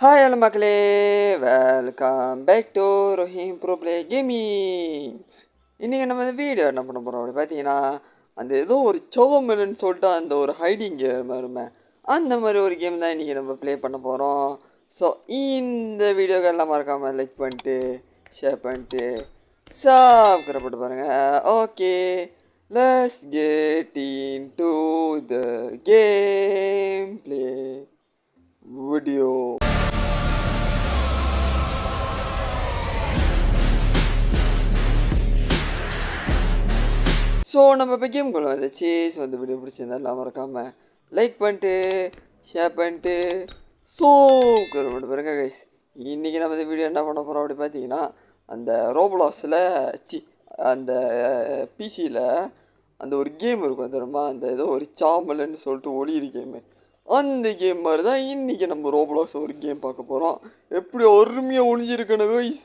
Hi hello மக்களே, welcome back to Rohim bro play gaming. இன்றைக்கி நம்ம இந்த வீடியோ என்ன பண்ண போகிறோம் அப்படி பார்த்தீங்கன்னா, அந்த ஏதோ ஒரு சோவமெல்னு சொல்லிட்டு அந்த ஒரு ஹைடிங் கேம் வருமே, அந்த மாதிரி ஒரு கேம் தான் இன்றைக்கி நம்ம ப்ளே பண்ண போகிறோம். ஸோ இந்த வீடியோக்கெல்லாம் மறக்காமல் லைக் பண்ணிட்டு ஷேர் பண்ணிட்டு சப்ஸ்கிரைப் பண்ணிட்டு பாருங்கள். Okay, let's get into the game play video. So நம்ம இப்போ கேம்குள்ளே வந்துச்சு. ஸோ இந்த வீடியோ பிடிச்சிருந்தாலும் மறக்காமல் லைக் பண்ணிட்டு ஷேர் பண்ணிட்டு பண்ணிட்டு பாருங்க கைஸ். இன்றைக்கி நம்ம இந்த வீடியோ என்ன பண்ண போகிறோம் அப்படி பார்த்தீங்கன்னா, அந்த ரோப்ளாக்ஸில் அந்த பிசியில் அந்த ஒரு கேம் இருக்கும் தெரியுமா, அந்த ஏதோ ஒரு சாமலன்னு சொல்லிட்டு ஒளியுது கேமு, அந்த கேம் மாதிரி தான் இன்றைக்கி நம்ம ரோப்ளாக்ஸ் ஒரு கேம் பார்க்க போகிறோம். எப்படி அருமையாக ஒளிஞ்சிருக்கணும் கைஸ்.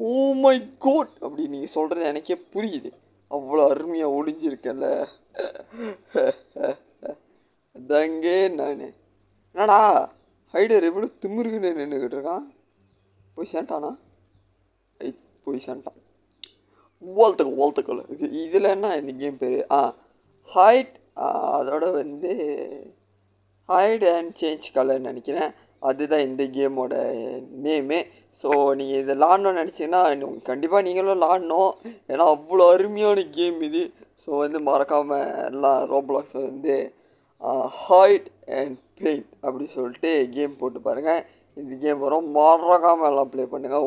ஓ மை கோட் அப்படி நீங்கள் சொல்கிறது எனக்கே புரியுது, அவ்வளோ அருமையாக ஒளிஞ்சிருக்கேன்ல. அதாங்கே நான் என்னடா ஹைடர் எவ்வளோ திமிருக்குன்னு நின்றுக்கிட்டு இருக்கான். போய் சேண்டானா போய் சேண்டான். வாழ்த்துக்கள். இதில் என்ன இந்த கேம் பேர்? ஹைட், அதோட வந்து ஹைட் அண்ட் சேஞ்ச் கலர்னு நினைக்கிறேன். அதுதான் இந்த கேமோட நேமு. ஸோ நீங்கள் இதை விளாட்ணுன்னு நினச்சிங்கன்னா கண்டிப்பாக நீங்களும் விளாட்ணும், ஏன்னா அவ்வளோ அருமையான கேம் இது. ஸோ வந்து மறக்காமல் எல்லாம் ரோப்ளாக்ஸ் வந்து ஹைட் அண்ட் பெயிண்ட் அப்படி சொல்லிட்டு கேம் போட்டு பாருங்கள். இந்த கேம் வரும், மறக்காமல் எல்லாம் ப்ளே பண்ணுங்கள்.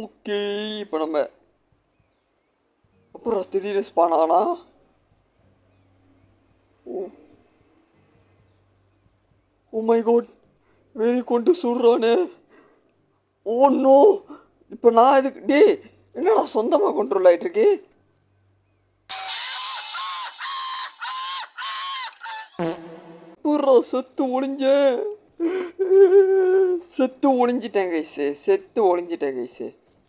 ஓகே இப்போ நம்ம அப்புறம் திடீர்னு ஸ்பான் ஆனா ஓ மை காட், வெளியே கொண்டு சுடுறானே. ஓ நோ, இப்போ நான் இதுக்கு என்னடா சொந்தமாக கண்ட்ரோல் ஆகிட்டுருக்கு. செத்து ஒளிஞ்சிட்டேன் கைஸு.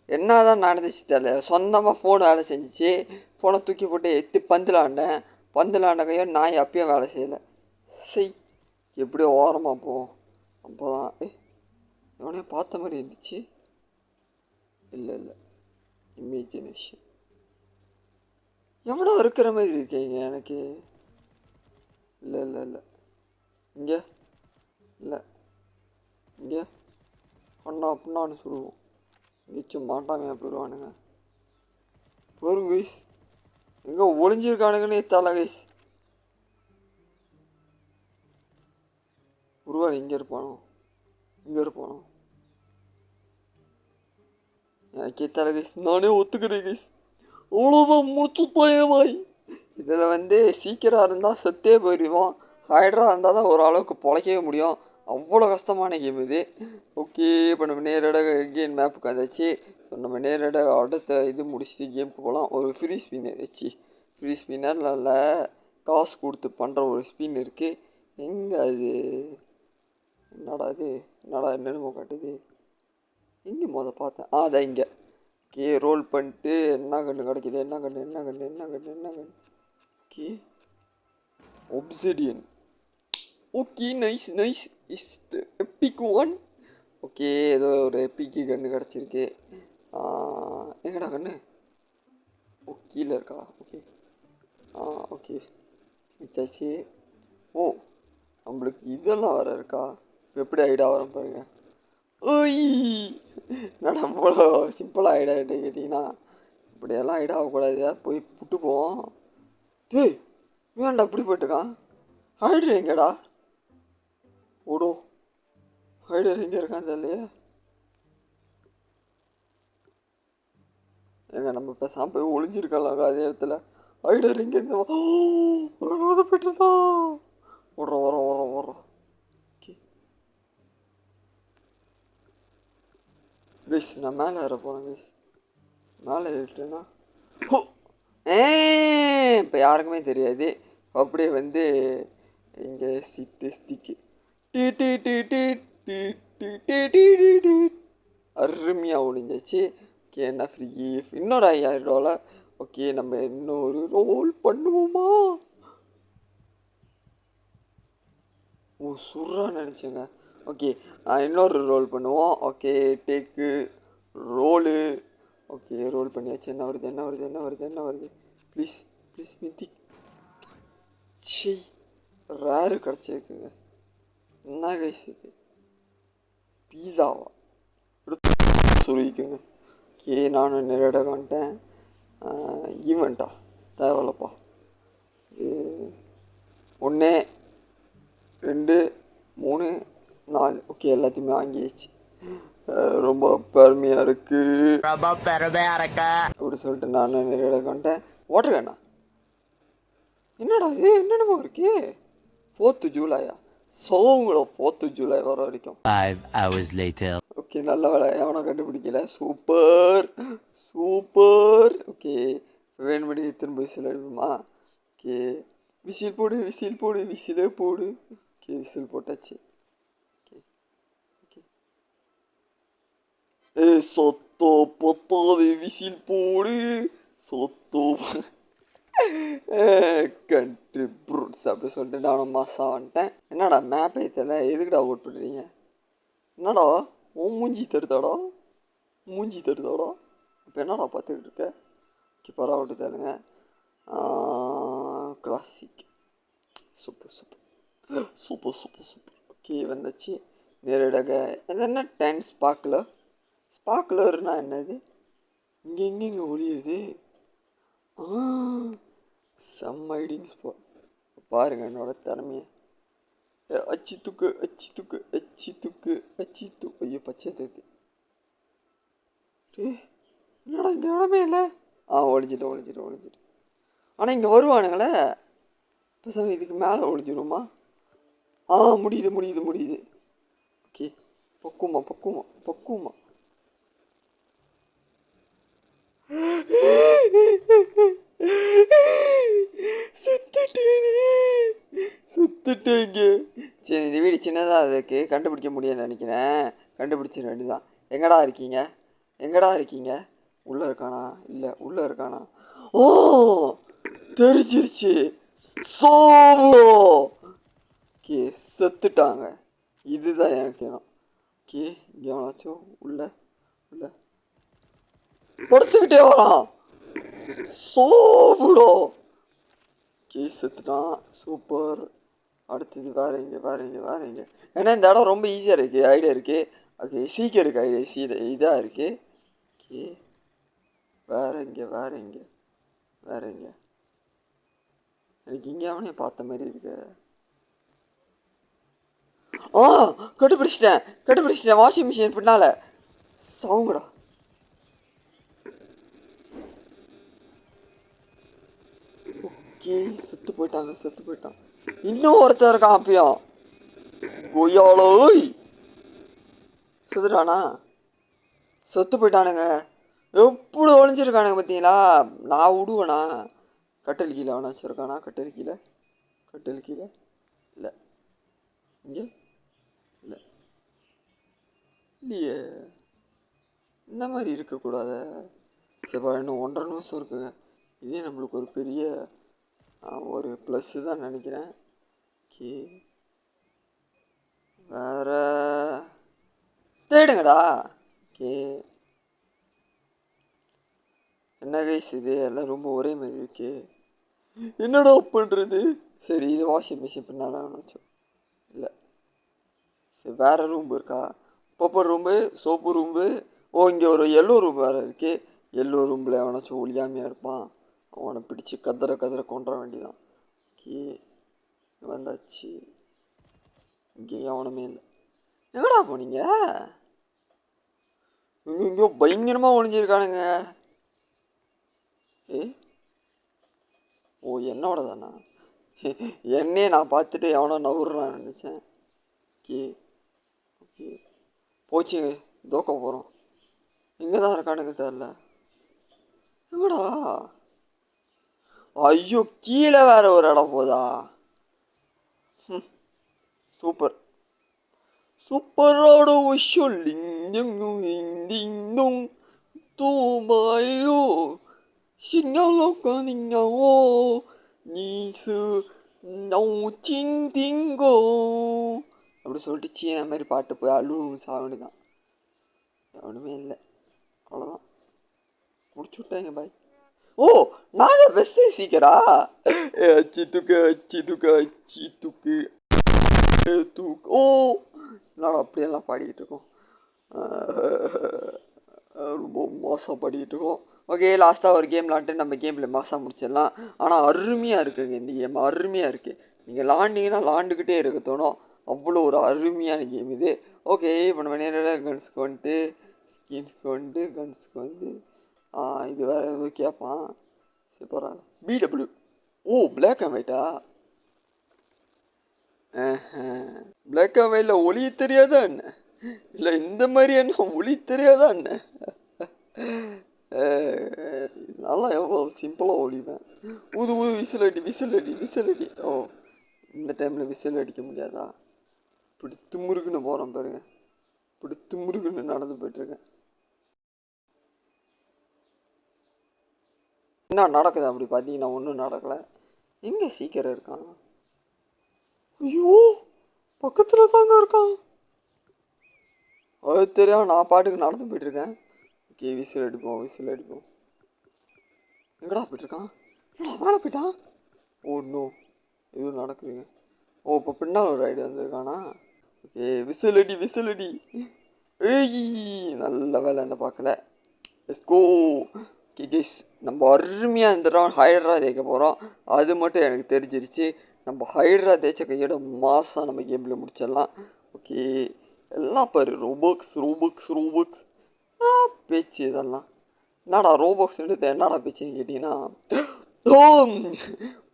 என்ன தான் நடந்துச்சு தெரியல. சொந்தமாக ஃபோன் வேலை செஞ்சிச்சு. ஃபோனை தூக்கி போட்டு எத்தி பந்துலாண்ட கையோ நான் அப்பயும் வேலை செய்யலை. எப்படியோ ஓரமாக போவோம். அப்போ தான் எவனையும் பார்த்த மாதிரி இருந்துச்சு. இல்லை இமேஜினேஷன் எவனோ இருக்கிற மாதிரி இருக்கீங்க எனக்கு. இல்லை இங்கே இல்லை, இங்கே பண்ணான்னு சொல்லுவோம். நிச்சயம் மாட்டாங்க போயிடுவானுங்க. போரும் கைஸ், எங்கே ஒளிஞ்சிருக்கானுங்கன்னு எத்தால கைஸ். ஒருவேளை இங்கே இருப்பானோ எனக்கு எத்தால கைஸ். நானே ஒத்துக்கிறேன் கைஸ். அவ்வளோதான், முடிச்சுட்டாயமாய். இதில் வந்து சீக்கிரம் இருந்தால் செத்தே போயிடுவோம். ஹைட்ரா இருந்தால் தான் ஓரளவுக்கு பொழைக்கவே முடியும். அவ்வளோ கஷ்டமான கேம் இது. ஓகே, இப்போ நம்ம நேரடியாக கேம் மேப்புக்கு வந்தாச்சு. ஸோ நம்ம நேரடியாக அடுத்த இது முடிச்சுட்டு கேமுக்கு போகலாம். ஒரு ஃப்ரீ ஸ்பின்னர் நல்ல காசு கொடுத்து பண்ணுற ஒரு ஸ்பின் இருக்குது. எங்கே அது? என்னடா என்னென்னமோ காட்டுது. எங்கே பார்த்தேன்? அதான் இங்கே. ஓகே, ரோல் பண்ணிட்டு என்ன கன்று கிடைக்கிது? என்ன கன்று? Okay, Obsidian. Okay, nice is the epic one. Okay, ஏதோ ஒரு எப்பிக்கு கன்று கிடச்சிருக்கு. எங்கடா கன்று? கீழே இருக்கா? ஓகே மிச்சாச்சு. நம்மளுக்கு இதெல்லாம் வர இருக்கா? எப்படி ஐடியா வரும் பாருங்க. நம்மளோ சிம்பிளாக ஐடியா கேட்டிங்கன்னா இப்படியெல்லாம் ஐடியா ஆகக்கூடாது. போய் புட்டுப்போம். வேண்டா அப்படி போயிட்டுருக்கான். ஹைடர் எங்கடா? ஓடும். ஹைடர் எங்கே இருக்கான் தெரியலையே. நம்ம பேசாமல் போய் ஒளிஞ்சிருக்கலாம் அதே இடத்துல. ஹைடர் எங்கே இருந்து போயிட்டுருந்தான். ஓடுறோம். ஓகே கைஸ், நான் மேலே ஏற போகிறேன் கைஸ். மேலே ஏறிட்டேன்னா இப்போ யாருக்குமே தெரியாது. அப்படியே வந்து இங்கே ஸ்டிக்கு அருமையாக ஒழிஞ்சிச்சு. ஓகே, என்ன ஃப்ரீ இன்னொரு $5000. ஓகே, நம்ம இன்னொரு ரோல் பண்ணுவோமா? சுடுறான்னு நினச்சேங்க. ஓகே இன்னொரு ரோல் பண்ணுவோம். Okay take roll. Okay roll பண்ணியாச்சு. என்ன வருது என்ன வருது என்ன வருது என்ன வருது? Please please mythic. சி ரேரு கிடச்சிருக்குங்க. என்ன கைஸ் இது? பீஸாவா சொல்லிக்குங்க. ஓகே நானும் நிறைய இடம் வந்துட்டேன். ஈவெண்ட்டா தேவையில்லப்பா. இது 1 2 3 4 ஓகே எல்லாத்தையுமே வாங்கிடுச்சு. ரொம்ப பெருமையாக இருக்குது அப்படி சொல்லிட்டு நானும் நிறைய இடம் வந்துட்டேன். வாட்டர் கேனா என்னடா இது என்னென்னமோ இருக்கே. 4th ஜூலையா? சோங்களோ 4th ஜூலை வர வரைக்கும். 5 hours later. ஓகே நல்ல வேலை எவனோ கண்டுபிடிக்கல. Super super. ஓகே வேணும்படி திரும்ப விசில் அடிப்போமா? ஓகே விசில் போடு விசில் போடு விசிலே போடு. ஓகே விசில் போட்டாச்சு. ஓகே ஓகே சொத்தோ பொத்தாது விசில் போடு சொத்தோ கண்ட்ரி ப்ரூட்ஸ் அப்படி சொல்லிட்டு நானும் மாதம் வந்துட்டேன். என்னடா மேப் ஏற்றல எதுக்குடா ஓட் பண்ணுறீங்க? என்னடா உன் மூஞ்சி தருதாடா மூஞ்சி தருதாடா. இப்போ என்னடா பார்த்துக்கிட்டு இருக்க? ஓகே பரவாயில்ல தருங்க. Classic super super super super super. Okay வந்துச்சு நேரடியாக. அது என்ன 10 ஸ்பார்க்லர்னா என்னது? இங்கே எங்கெங்கே ஒளியுது? செம்ம ஐடிங் ஸ்பாட். பாருங்கள் என்னோட திறமையை. அச்சி தூக்கு அச்சி தூக்கு அச்சி தூக்கு அச்சி தூக்கு. ஐயோ பச்சை தருது. என்னடா இங்கே இடமே இல்லை. ஒழிஞ்சிட்டு ஒழிஞ்சிட்டு ஒழிஞ்சிட்டு. ஆனால் இங்கே வருவானுங்களே. இப்போ இதுக்கு மேலே ஒழிஞ்சிருமா? முடியுது முடியுது முடியுது. ஓகே பக்குவமா பக்குவமா பக்குவமா. சுத்துட்டேங்க. சரி இந்த வீடு சின்னதாக அதுக்கு கண்டுபிடிக்க முடியும்னு நினைக்கிறேன். கண்டுபிடிச்சிட வேண்டியதான். எங்கடா இருக்கீங்க எங்கடா இருக்கீங்க? உள்ளே இருக்கானா? இல்லை உள்ளே இருக்கானா? தெரிஞ்சிருச்சு. சோவோ. ஓகே செத்துட்டாங்க. இதுதான் எனக்கு வேணும். ஓகே இங்கே எவனாச்சும் உள்ள உள்ள படுத்துக்கிட்டே வரான். சோவுடோ. ஓகே செத்துட்டான். சூப்பர். அடுத்தது வேறு இங்கே வேறு இங்கே வேறு இங்கே. ஏன்னா இந்த இடம் ரொம்ப ஈஸியாக இருக்குது. ஐடியா இருக்குது. ஓகே சீக்கிரம் இருக்குது ஐடியா இதாக இருக்குது. ஓகே வேறு இங்கே வேறு இங்கே வேறு இங்கே. எனக்கு இங்கே அவனே பார்த்த மாதிரி இருக்கு. கண்டுபிடிச்சிட்டேன் வாஷிங் மிஷின் பின்னால் சவுங்கடா. ஓகே செத்து போயிட்டான். இன்னும் ஒருத்தர் இருக்கான் அப்பயும். கொய்யாலோ செத்துட்டானா? செத்து போயிட்டானுங்க. எப்படி ஒழிஞ்சிருக்கானுங்க பார்த்தீங்களா? நான் விடுவேண்ணா. கட்டல் கீழே அவனா வச்சுருக்கானா? கட்டல் கீழே இல்லை இங்கே இல்லை இல்லையே. இந்த மாதிரி இருக்கக்கூடாது. சரி இன்னும் 1.5 நிமிஷம் இருக்குங்க. இதே நம்மளுக்கு ஒரு பெரிய ஒரு ப்ளஸ்ஸு தான் நினைக்கிறேன். ஓகே வேறு தேடுங்கடா. ஓகே என்ன கைஸ் இது எல்லாம் ரொம்ப ஒரே மாதிரி இருக்கு. என்னடா பண்ணுறது? சரி இது வாஷிங் மிஷின் பின்னால் வச்சோம். இல்லை சரி வேறு ரூம் இருக்கா? பப்பர் ரூம்பு சோப்பு ரூம்பு. இங்கே ஒரு எல்லோ ரூம் வேறு இருக்குது. எல்லோ ரூமில் எவனாச்சும் ஒளியாமையாக இருப்பான். அவனை பிடிச்சி கதற கொண்டுற வேண்டியதான். ஓகே வந்தாச்சு. இங்கே எவனுமே இல்லை. எங்கடா போனீங்க? இங்கேயோ பயங்கரமாக ஒழிஞ்சிருக்கானுங்க. என்னோட தானா? என்னையே நான் பார்த்துட்டு எவனோ நவுறான்னு நினச்சேன். ஓகே ஓகே போச்சு தோக்க போகிறோம். எங்கே தான் இருக்கானுங்க தெரில. எங்கடா? ஐயோ கீழே வேற ஒரு இடம் போதா? சூப்பர் சூப்பரோட சொல்லிங்கும் தூமாயோ சிங்களோ நீ சு நோ சிங் திங்கோ அப்படி சொல்லிட்டு சீன மாதிரி பாட்டு போய் அழுவும் சாவணி தான். ஒன்றுமே இல்லை, அவ்வளோதான், முடிச்சு விட்டாங்க பாய். ஓ, நான் தான் பெஸ்ட்டு சீக்கிரா. அச்சி தூக்கு அச்சி தூக்கு அச்சி தூக்கு தூக்கு. ஓ, என்னடா அப்படியெல்லாம் பாடிக்கிட்டு இருக்கோம், ரொம்ப மோசம் பாடிக்கிட்டு இருக்கோம். ஓகே, லாஸ்ட்டாக ஒரு கேம் விளாண்டு நம்ம கேமில் மாதம் முடிச்சிடலாம். ஆனால் அருமையாக இருக்குங்க இந்த கேம், அருமையாக இருக்குது. நீங்கள் விளாண்டிங்கன்னா விளாண்டுக்கிட்டே இருக்க தோணும், அவ்வளோ ஒரு அருமையான கேம் இது. ஓகே, இப்போ நம்ம நேரில் கன்ஸுக்கு வந்துட்டு ஸ்கின்ஸ்க்கு வந்துட்டு கன்ஸுக்கு வந்து இது வேறு எதுவும் கேட்பான். சரி பரவாயில்ல. பிடபிள்யூ. ஓ, பிளாக் அண்ட் ஒயிட்டா? பிளாக் அண்ட் ஒயிட்டில் ஒளி தெரியாதா என்ன? இல்லை இந்த மாதிரி என்ன ஒளி தெரியாதா என்ன? நல்லா எவ்வளோ சிம்பிளாக ஒளிவேன். ஊது ஊது விசில் அடி விசில் அடி விசில் அடி. ஓ, இந்த டைமில் விசில் அடிக்க முடியாதா? இப்படி துமுருக்குன்னு போகிறோம் பாருங்க, இப்படி துமுருக்குன்னு நடந்து போய்ட்டுருக்கேன். என்ன நடக்குது அப்படி பார்த்தீங்கன்னா ஒன்றும் நடக்கலை. எங்கே சீக்கிரம் இருக்கான்? ஐயோ, பக்கத்தில் தாங்க இருக்கான். அது தெரியும், நான் பாட்டுக்கு நடந்து போய்ட்டுருக்கேன். ஓகே, விசில் அடிப்போம் விசில் அடிப்போம். எங்கடா போய்ட்டுருக்கான்? என்னடா மேலே போயிட்டான்? ஓ இன்னும் எதுவும் நடக்குதுங்க. ஓ, இப்போ பின்னால் ஒரு ரைடு வந்திருக்கானா? ஓகே, விசில் அடி விசில் அடி. ஏய், நல்ல வேலை என்ன பார்க்கல. Let's go. ஓகே கைஸ், நம்ம அருமையாக இந்த ரவுண்ட் ஹைட்ரா தேய்க்க போகிறோம். அது மட்டும் எனக்கு தெரிஞ்சிருச்சு. நம்ம ஹைட்ரா தேய்ச்ச கையோட மாதம் நம்ம கேமில் முடிச்சிடலாம். ஓகே, எல்லாம் பாரு, ரோபாக்ஸ் ரோபாக்ஸ் ரோபாக்ஸ் பேச்சு இதெல்லாம். என்னடா ரோபாக்ஸ் என்னடா பேச்சுன்னு கேட்டிங்கன்னா,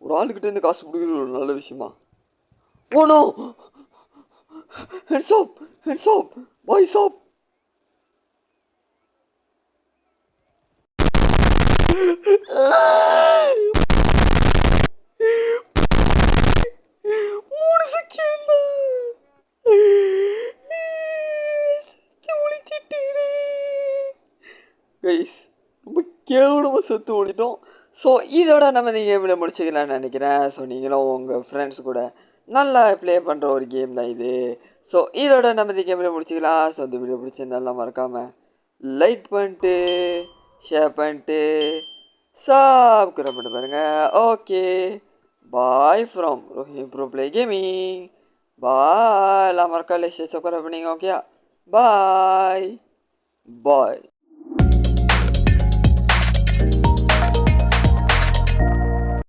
ஒரு ஆளுக்கிட்டேருந்து காசு பிடிக்கிறது ஒரு நல்ல விஷயமா? Oh no, heads up heads up boys up. Guys, ரொம்ப கேவலமாக செத்து ஓடிட்டோம். ஸோ இதோட நம்ம இந்த கேமில் முடிச்சுக்கலான்னு நினைக்கிறேன். ஸோ நீங்களும் உங்கள் ஃப்ரெண்ட்ஸ் கூட நல்லா ப்ளே பண்ணுற ஒரு கேம் தான் இது. ஸோ இதோட நம்ம இந்த கேமில் முடிச்சுக்கலாம். ஸோ இந்த வீடியோ பிடிச்சிருந்தாலும் மறக்காமல் லைக் பண்ணிட்டு ஷேர் பண்ணிட்டு சப்ஸ்கிரைப் பண்ணிட்டு பாருங்கள். Okay, bye from Rohim bro play gaming. Bye, எல்லாம் மறக்காம சப்ஸ்கிரைப் பண்ணிங்க. ஓகே, பாய் பாய்.